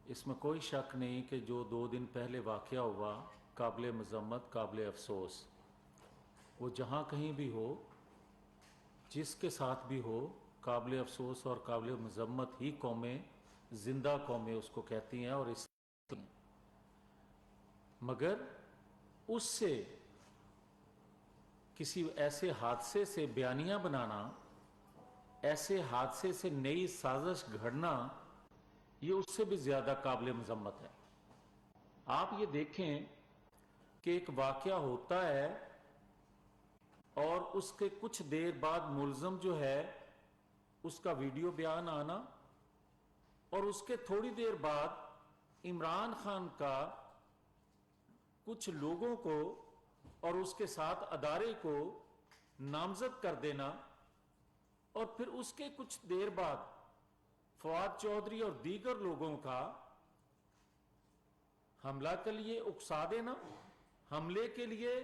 اس میں کوئی شک نہیں کہ جو 2 دن پہلے واقعہ ہوا قابل مذمت قابل افسوس، وہ جہاں کہیں بھی ہو جس کے ساتھ بھی ہو قابل افسوس اور قابل مذمت ہی قومیں زندہ قومیں اس کو کہتی ہیں اور اس مگر اس سے کسی ایسے حادثے سے بیانیہ بنانا، ایسے حادثے سے نئی سازش گھڑنا، یہ اس سے بھی زیادہ قابل مذمت ہے۔ آپ یہ دیکھیں کہ ایک واقعہ ہوتا ہے اور اس کے کچھ دیر بعد ملزم جو ہے اس کا ویڈیو بیان آنا، اور اس کے تھوڑی دیر بعد عمران خان کا کچھ لوگوں کو اور اس کے ساتھ ادارے کو نامزد کر دینا، اور پھر اس کے کچھ دیر بعد فواد چودھری اور دیگر لوگوں کا حملہ کے لیے اکسا دینا، حملے کے لیے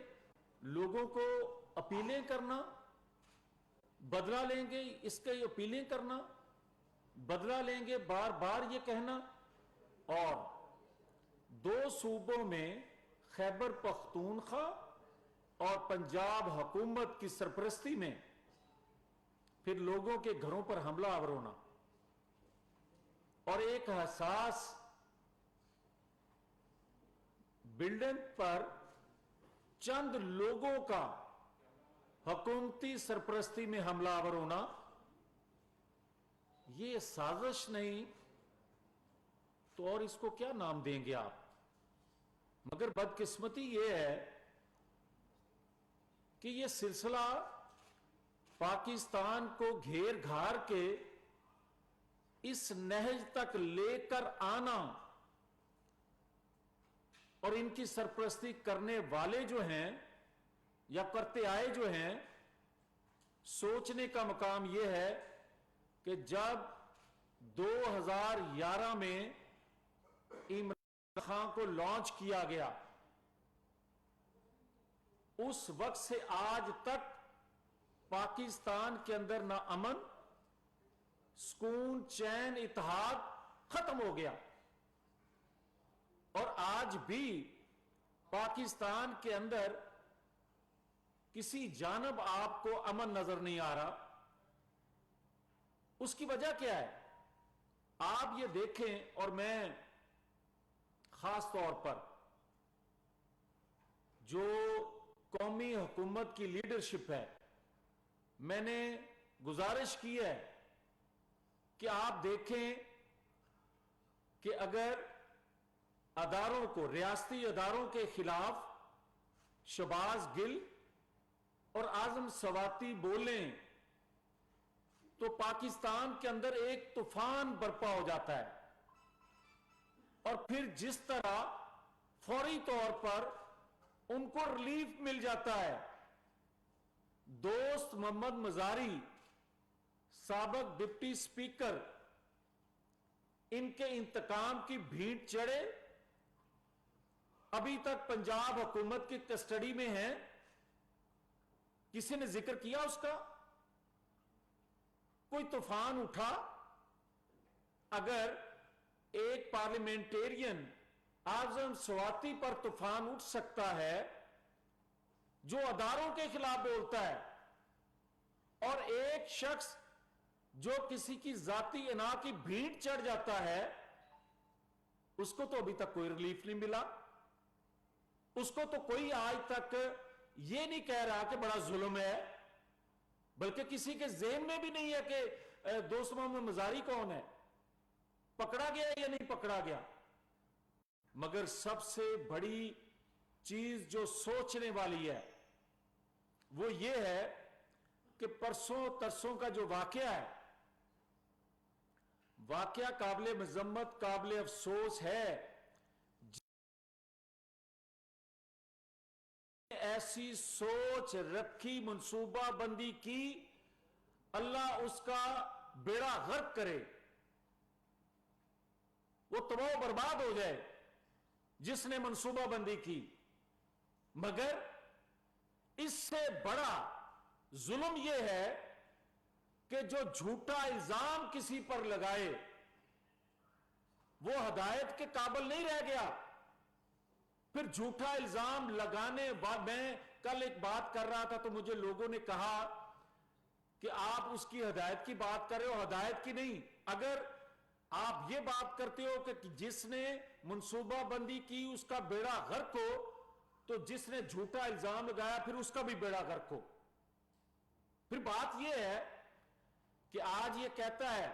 لوگوں کو اپیلیں کرنا، بدلہ لیں گے اس کے اپیلیں کرنا، بدلہ لیں گے بار بار یہ کہنا، اور 2 صوبوں میں خیبر پختونخوا اور پنجاب حکومت کی سرپرستی میں پھر لوگوں کے گھروں پر حملہ آور ہونا، اور ایک حساس بلڈنگ پر چند لوگوں کا حکومتی سرپرستی میں حملہ آور ہونا، یہ سازش نہیں تو اور اس کو کیا نام دیں گے آپ؟ مگر بدقسمتی یہ ہے کہ یہ سلسلہ پاکستان کو گھیر گھار کے اس نہج تک لے کر آنا اور ان کی سرپرستی کرنے والے جو ہیں یا کرتے آئے جو ہیں، سوچنے کا مقام یہ ہے کہ جب 2011 میں عمران خان کو لانچ کیا گیا، اس وقت سے آج تک پاکستان کے اندر نہ امن، سکون، چین، اتحاد ختم ہو گیا، اور آج بھی پاکستان کے اندر کسی جانب آپ کو امن نظر نہیں آ رہا۔ اس کی وجہ کیا ہے؟ آپ یہ دیکھیں، اور میں خاص طور پر جو قومی حکومت کی لیڈرشپ ہے، میں نے گزارش کی ہے کہ آپ دیکھیں کہ اگر اداروں کو، ریاستی اداروں کے خلاف شہباز گل اور اعظم سواتی بولیں تو پاکستان کے اندر ایک طوفان برپا ہو جاتا ہے، اور پھر جس طرح فوری طور پر ان کو ریلیف مل جاتا ہے۔ دوست محمد مزاری، سابق ڈپٹی سپیکر، ان کے انتقام کی بھینٹ چڑھے، ابھی تک پنجاب حکومت کی کسٹڈی میں ہیں، کسی نے ذکر کیا اس کا؟ کوئی طوفان اٹھا؟ اگر ایک پارلیمنٹیرین اعظم سواتی پر طوفان اٹھ سکتا ہے جو اداروں کے خلاف بولتا ہے، اور ایک شخص جو کسی کی ذاتی انا کی بھینٹ چڑھ جاتا ہے، اس کو تو ابھی تک کوئی ریلیف نہیں ملا، اس کو تو کوئی آج تک یہ نہیں کہہ رہا کہ بڑا ظلم ہے، بلکہ کسی کے ذہن میں بھی نہیں ہے کہ دوست محمد مزاری کون ہے، پکڑا گیا یا نہیں پکڑا گیا۔ مگر سب سے بڑی چیز جو سوچنے والی ہے وہ یہ ہے کہ پرسوں ترسوں کا جو واقعہ ہے، واقعہ قابل مذمت قابل افسوس ہے۔ ایسی سوچ رکھی، منصوبہ بندی کی، اللہ اس کا بیڑا غرق کرے، وہ تباہ و برباد ہو جائے جس نے منصوبہ بندی کی۔ مگر اس سے بڑا ظلم یہ ہے کہ جو جھوٹا الزام کسی پر لگائے وہ ہدایت کے قابل نہیں رہ گیا. پھر جھوٹا الزام لگانے میں کل ایک بات کر رہا تھا تو مجھے لوگوں نے کہا کہ آپ اس کی ہدایت کی بات کر رہے ہو, ہدایت کی نہیں. اگر آپ یہ بات کرتے ہو کہ جس نے منصوبہ بندی کی اس کا بیڑا غرق ہو, تو جس نے جھوٹا الزام لگایا پھر اس کا بھی بیڑا غرق ہو. پھر بات یہ ہے کہ آج یہ کہتا ہے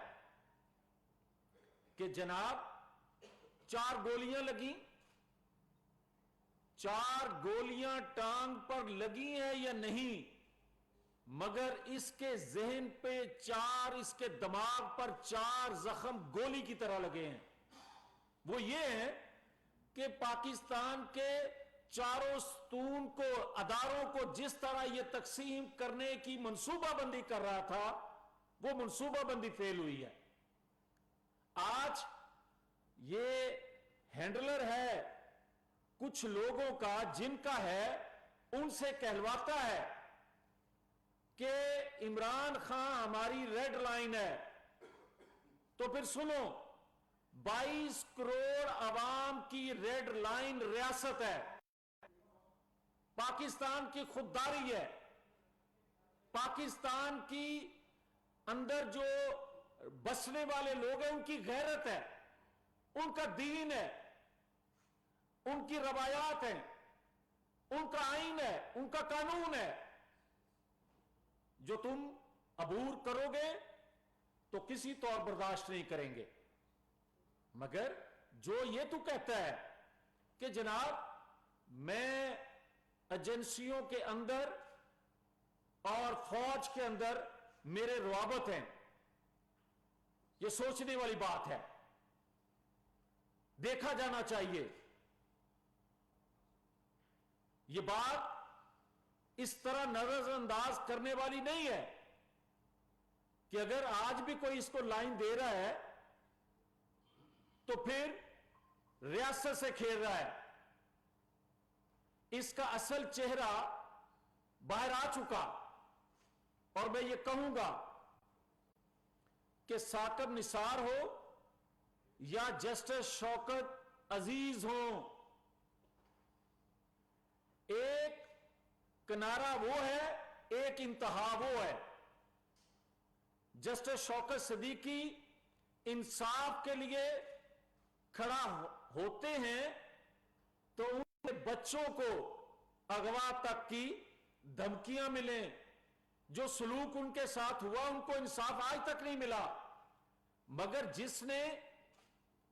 کہ جناب 4 گولیاں لگیں, 4 گولیاں ٹانگ پر لگی ہیں یا نہیں, مگر اس کے ذہن پہ 4, اس کے دماغ پر 4 زخم گولی کی طرح لگے ہیں. وہ یہ ہے کہ پاکستان کے چاروں ستون کو, اداروں کو جس طرح یہ تقسیم کرنے کی منصوبہ بندی کر رہا تھا, وہ منصوبہ بندی فیل ہوئی ہے. آج یہ ہینڈلر ہے کچھ لوگوں کا, جن کا ہے, ان سے کہلواتا ہے کہ عمران خان ہماری ریڈ لائن ہے. تو پھر سنو, 22 کروڑ عوام کی ریڈ لائن ریاست ہے, پاکستان کی خودداری ہے, پاکستان کی اندر جو بسنے والے لوگ ہیں ان کی غیرت ہے, ان کا دین ہے, ان کی روایات ہیں, ان کا آئین ہے, ان کا قانون ہے. جو تم عبور کرو گے تو کسی طور برداشت نہیں کریں گے. مگر جو یہ تو کہتا ہے کہ جناب میں ایجنسیوں کے اندر اور فوج کے اندر میرے روابط ہیں, یہ سوچنے والی بات ہے, دیکھا جانا چاہیے. یہ بات اس طرح نظر انداز کرنے والی نہیں ہے کہ اگر آج بھی کوئی اس کو لائن دے رہا ہے تو پھر ریاست سے کھیل رہا ہے. اس کا اصل چہرہ باہر آ چکا, اور میں یہ کہوں گا کہ ثاقب نثار ہو یا جسٹس شوکت عزیز ہوں, ایک کنارہ وہ ہے, ایک انتہا وہ ہے. جسٹس شوکت صدیقی انصاف کے لیے کھڑا ہوتے ہیں تو ان کے بچوں کو اغوا تک کی دھمکیاں ملیں, جو سلوک ان کے ساتھ ہوا ان کو انصاف آج تک نہیں ملا. مگر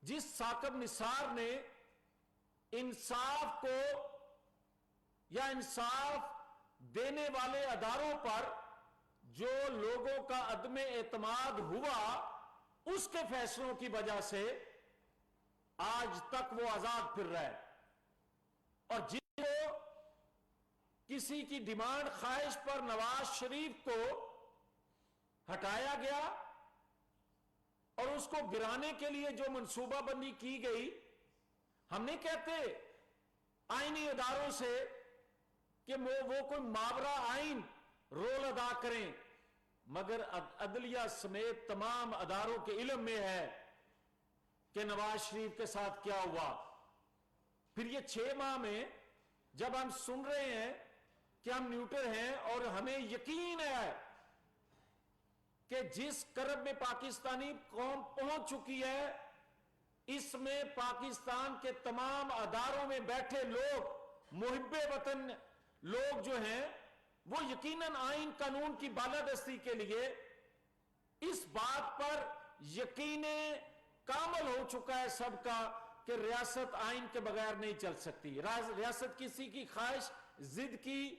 جس ثاقب نثار نے انصاف کو یا انصاف دینے والے اداروں پر جو لوگوں کا عدم اعتماد ہوا, اس کے فیصلوں کی وجہ سے آج تک وہ آزاد پھر رہا ہے. اور جن کو کسی کی ڈیمانڈ خواہش پر نواز شریف کو ہٹایا گیا اور اس کو گرانے کے لیے جو منصوبہ بندی کی گئی, ہم نہیں کہتے آئینی اداروں سے کہ وہ کوئی ماورا آئین رول ادا کریں, مگر عدلیہ سمیت تمام اداروں کے علم میں ہے کہ نواز شریف کے ساتھ کیا ہوا. پھر یہ 6 ماہ میں جب ہم سن رہے ہیں کہ ہم نیوٹر ہیں اور ہمیں یقین ہے کہ جس کرب میں پاکستانی قوم پہنچ چکی ہے, اس میں پاکستان کے تمام اداروں میں بیٹھے لوگ, محب وطن لوگ جو ہیں, وہ یقیناً آئین قانون کی بالادستی کے لیے اس بات پر یقین کامل ہو چکا ہے سب کا کہ ریاست آئین کے بغیر نہیں چل سکتی. ریاست کسی کی خواہش ضد کی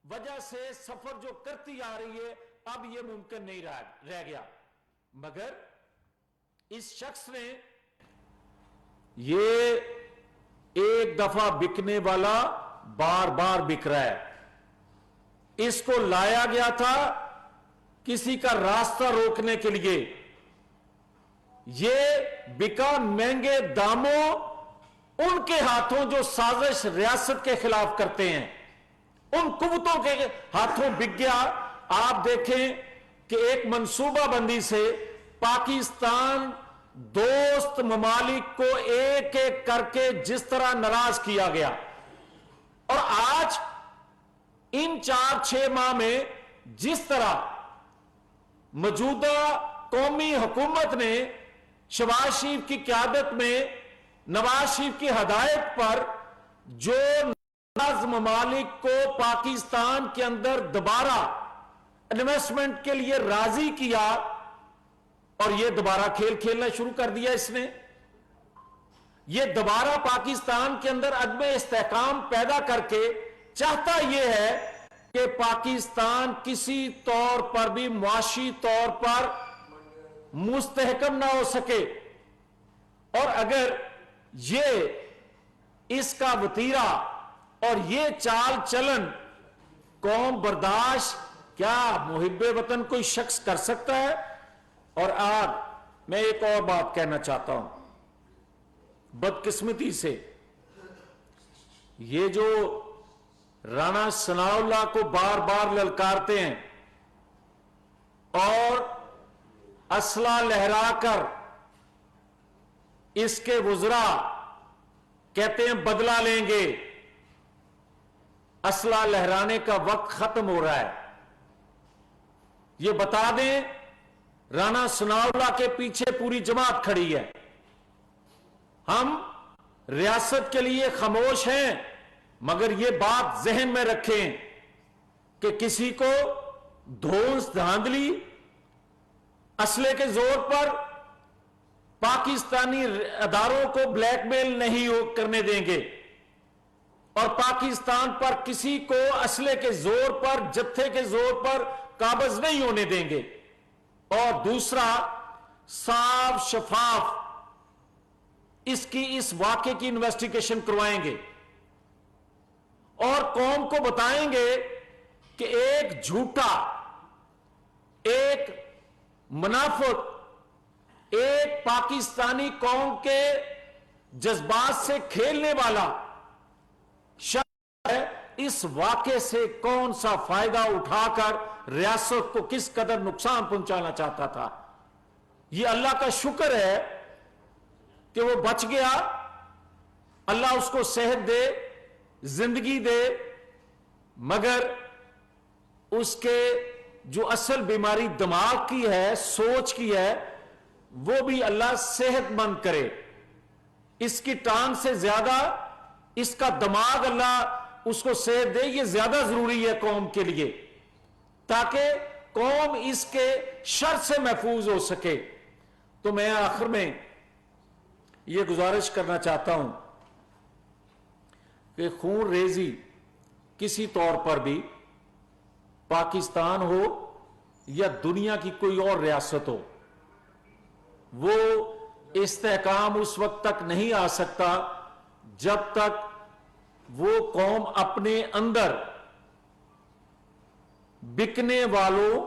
وجہ سے سفر جو کرتی آ رہی ہے, اب یہ ممکن نہیں رہ گیا. مگر اس شخص نے یہ ایک دفعہ بکنے والا بار بار بک رہا ہے. اس کو لایا گیا تھا کسی کا راستہ روکنے کے لیے, یہ بکا مہنگے داموں ان کے ہاتھوں جو سازش ریاست کے خلاف کرتے ہیں, ان قوتوں کے ہاتھوں بک گیا. آپ دیکھیں کہ ایک منصوبہ بندی سے پاکستان दोस्त ममालिक को एक एक करके जिस तरह नाराज किया गया, और आज इन 4-6 माह में जिस तरह मौजूदा कौमी हुकूमत ने शहबाज शरीफ की क़यादत में नवाज शरीफ की हदायत पर जो नाराज ममालिक को पाकिस्तान के अंदर दोबारा इन्वेस्टमेंट के लिए राजी किया, और ये दोबारा खेल खेलना शुरू कर दिया इसने। ये दोबारा पाकिस्तान के अंदर अदम इस्तेहकाम पैदा करके चाहता ये है कि पाकिस्तान किसी तौर पर भी मुआशी तौर पर मुस्तहकम ना हो सके। और अगर ये इसका वतीरा और ये चाल चलन कौम बर्दाश्त क्या मुहिब्बे वतन कोई शख्स कर सकता है? और आज मैं एक और बात कहना चाहता हूं, बदकिस्मती से ये जो राणा सनाउल्लाह को बार बार ललकारते हैं और असला लहराकर इसके वुज़रा कहते हैं बदला लेंगे, असला लहराने का वक्त खत्म हो रहा है। ये बता दें, राणा सनाउल्लाह के पीछे पूरी जमात खड़ी है। हम रियासत के लिए खामोश हैं, मगर ये बात जहन में रखें कि किसी को धौंस धांधली असले के जोर पर पाकिस्तानी अदारों को ब्लैकमेल नहीं करने देंगे, और पाकिस्तान पर किसी को असले के जोर पर, जत्थे के जोर पर काबज नहीं होने देंगे। और दूसरा, साफ शफाफ इसकी इस वाक़े की इन्वेस्टिगेशन करवाएंगे और कौम को बताएंगे कि एक झूठा, एक मुनाफिक, एक पाकिस्तानी कौम के जज्बात से खेलने वाला शख्स है, इस वाक़े से कौन सा फायदा उठाकर रियासत को किस कदर नुकसान पहुंचाना चाहता था। यह अल्लाह का शुक्र है कि वो बच गया। अल्लाह उसको सेहत दे, जिंदगी दे, मगर उसके जो असल बीमारी दिमाग की है, सोच की है, वो भी अल्लाह सेहतमंद करे। इसकी टांग से ज्यादा इसका दिमाग अल्लाह उसको सेहत दे, ये ज्यादा जरूरी है कौम के लिए, ताकि कौम इसके शर से महफूज हो सके। तो मैं आखिर में यह गुजारिश करना चाहता हूं कि खून रेजी किसी तौर पर भी पाकिस्तान हो या दुनिया की कोई और रियासत हो, वो इस्तेहकाम उस वक्त तक नहीं आ सकता जब तक वो कौम अपने अंदर बिकने वालों,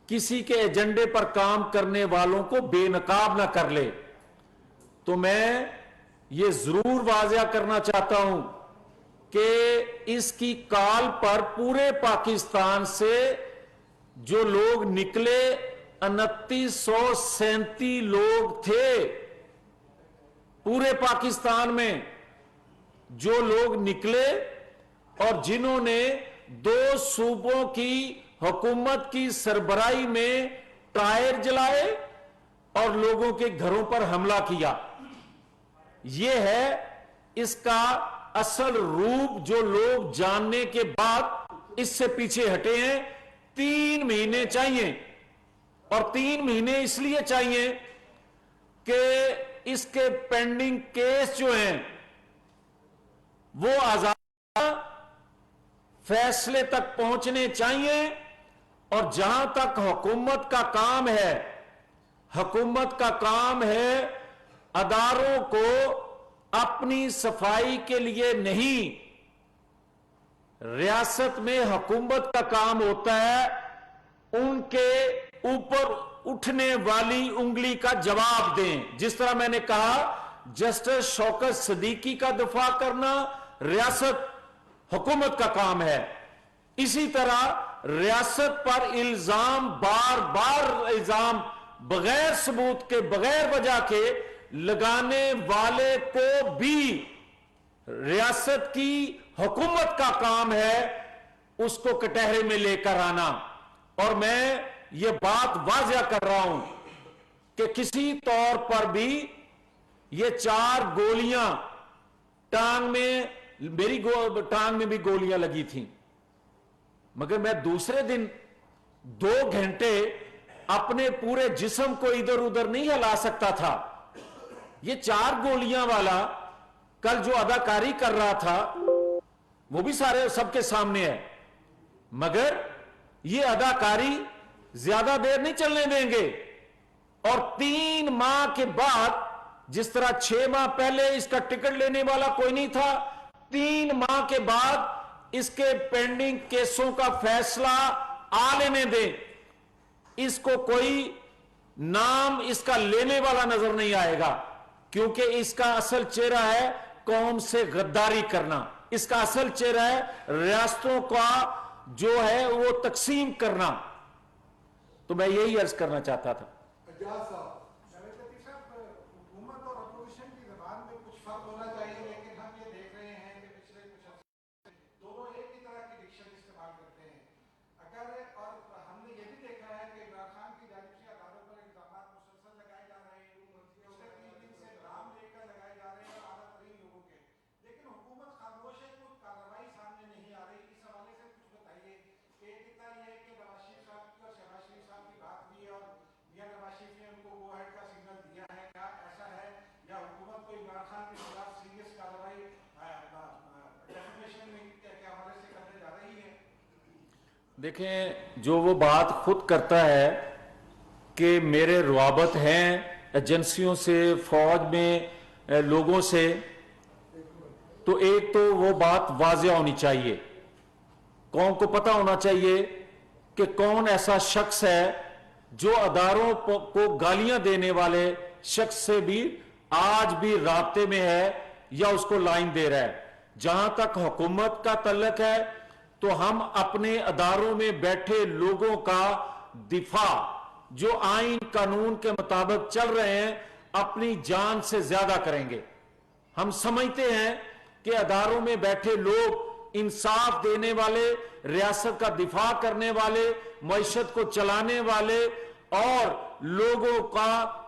किसी के एजेंडे पर काम करने वालों को बेनकाब ना कर ले। तो मैं ये जरूर वाज़िया करना चाहता हूं कि इसकी काल पर पूरे पाकिस्तान से जो लोग निकले, 2937 लोग थे पूरे पाकिस्तान में जो लोग निकले, और जिन्होंने 2 सूबों की हुकूमत की सरबराही में टायर जलाए और लोगों के घरों पर हमला किया। यह है इसका असल रूप, जो लोग जानने के बाद इससे पीछे हटे हैं। 3 महीने चाहिए, और 3 महीने इसलिए चाहिए कि इसके पेंडिंग केस जो हैं वो आजाद फैसले तक पहुंचने चाहिए। और जहां तक हुकूमत का काम है, हुकूमत का काम है अदारों को अपनी सफाई के लिए नहीं, रियासत में हुकूमत का काम होता है उनके ऊपर उठने वाली उंगली का जवाब दें। जिस तरह मैंने कहा, जस्टिस शौकत सिद्दीकी का दफा करना रियासत हुकूमत का काम है, इसी तरह रियासत पर इल्जाम, बार बार इल्जाम बगैर सबूत के, बगैर वजह के लगाने वाले को भी रियासत की हुकूमत का काम है उसको कटहरे में लेकर आना। और मैं ये बात वाज़िया कर रहा हूं कि किसी तौर पर भी ये 4 गोलियां टांग में, मेरी टांग में भी गोलियां लगी थी, मगर मैं दूसरे दिन 2 घंटे अपने पूरे जिस्म को इधर उधर नहीं हिला सकता था। ये 4 गोलियां वाला कल जो अदाकारी कर रहा था वो भी सारे सबके सामने है, मगर ये अदाकारी ज्यादा देर नहीं चलने देंगे। और 3 माह के बाद, जिस तरह 6 माह पहले इसका टिकट लेने वाला कोई नहीं था, 3 माह के बाद इसके पेंडिंग केसों का फैसला आ लेने दें। इसको कोई नाम इसका लेने वाला नजर नहीं आएगा, क्योंकि इसका असल चेहरा है कौम से गद्दारी करना। इसका असल चेहरा है रियासतों का जो है वो तकसीम करना। तो मैं यही अर्ज करना चाहता था। हुकूमत और अपोजिशन की ज़बान में कुछ फर्क होना चाहिए, लेकिन हम ये देख रहे हैं कि पिछले कुछ दोनों एक ही तरह की डिक्शन इस्तेमाल करते हैं। अगर और हमने ये भी देखा है कि इमरान खान की जानिब से अदालत पर इल्जामात मुसलसल लगाए जा रहे हैं, पिछले 3 दिन से नाम लेकर लगाए जा रहे हैं और आला तरीन लोगों के, लेकिन हुकूमत खामोश है, कोई कार्रवाई सामने नहीं आ रही। इस हवाले से कुछ बताइए कि एक इतना यह है कि नवाज शरीफ साहब की और शहबाज शरीफ साहब की बात हुई है और मियां नवाज शरीफ ने उनको गो अहेड का सिग्नल दिया है, क्या ऐसा है, या हुकूमत को इमरान खान के खिलाफ सीरियस कार्रवाई डेफिनेशन के हवाले से करने जा रही है? देखें, जो वो बात खुद करता है कि मेरे रुआबत हैं एजेंसियों से, फौज में लोगों से, तो एक तो वो बात वाज़िया होनी चाहिए, कौन को पता होना चाहिए कि कौन ऐसा शख्स है जो अदारों को गालियां देने वाले शख्स से भी आज भी राब्ते में है या उसको लाइन दे रहा है। जहां तक हुकूमत का तल्लक है तो हम अपने अदारों में बैठे लोगों का दिफा, जो आइन कानून के मुताबिक चल रहे हैं, अपनी जान से ज्यादा करेंगे। हम समझते हैं कि अदारों में बैठे लोग इंसाफ देने वाले, रियासत का दिफा करने वाले, मईशत को चलाने वाले और लोगों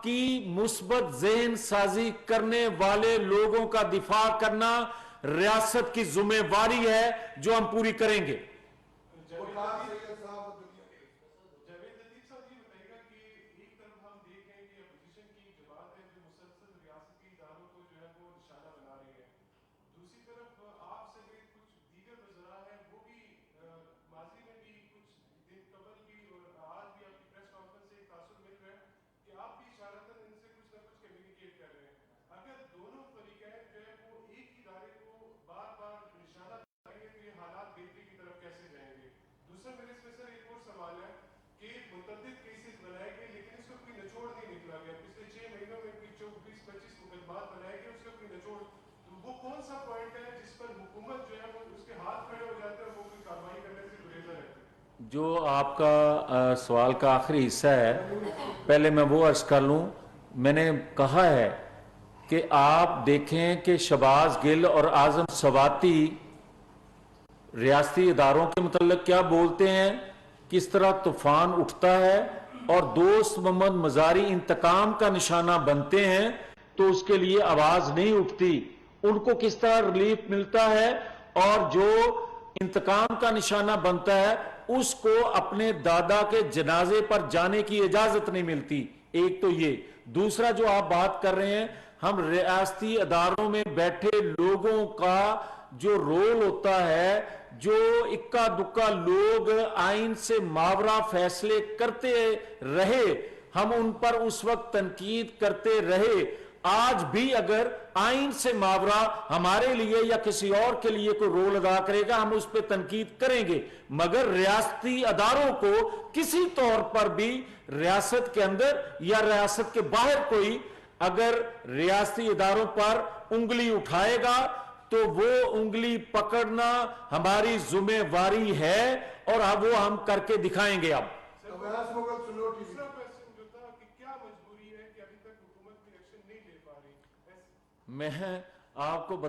की मुस्बत ज़हन साजी करने वाले लोगों का दिफा करना रियासत की जिम्मेवारी है, जो हम पूरी करेंगे। जो आपका सवाल का आखिरी हिस्सा है, पहले मैं वो अर्ज कर लूं। मैंने कहा है कि आप देखें कि शहबाज गिल और आजम सवाती रियासती इदारों के मुतल्लिक क्या बोलते हैं, किस तरह तूफान उठता है, और दोस्त मोहम्मद मजारी इंतकाम का निशाना बनते हैं तो उसके लिए आवाज नहीं उठती। उनको किस तरह रिलीफ मिलता है, और जो इंतकाम का निशाना बनता है उसको अपने दादा के जनाजे पर जाने की इजाजत नहीं मिलती। एक तो ये। दूसरा जो आप बात कर रहे हैं, हम रियासती अदारों में बैठे लोगों का जो रोल होता है, जो इक्का दुक्का लोग आइन से मावरा फैसले करते रहे, हम उन पर उस वक्त तनकीद करते रहे। आज भी अगर आइन से मावरा हमारे लिए या किसी और के लिए कोई रोल अदा करेगा, हम उस पर तनकीद करेंगे, मगर रियासती अदारों को किसी तौर पर भी रियासत के अंदर या रियासत के बाहर कोई अगर रियासती इदारों पर उंगली उठाएगा तो वो उंगली पकड़ना हमारी जिम्मेवारी है, और अब वो हम करके दिखाएंगे। अब दूसरा क्वेश्चन जो था कि क्या मैं आपको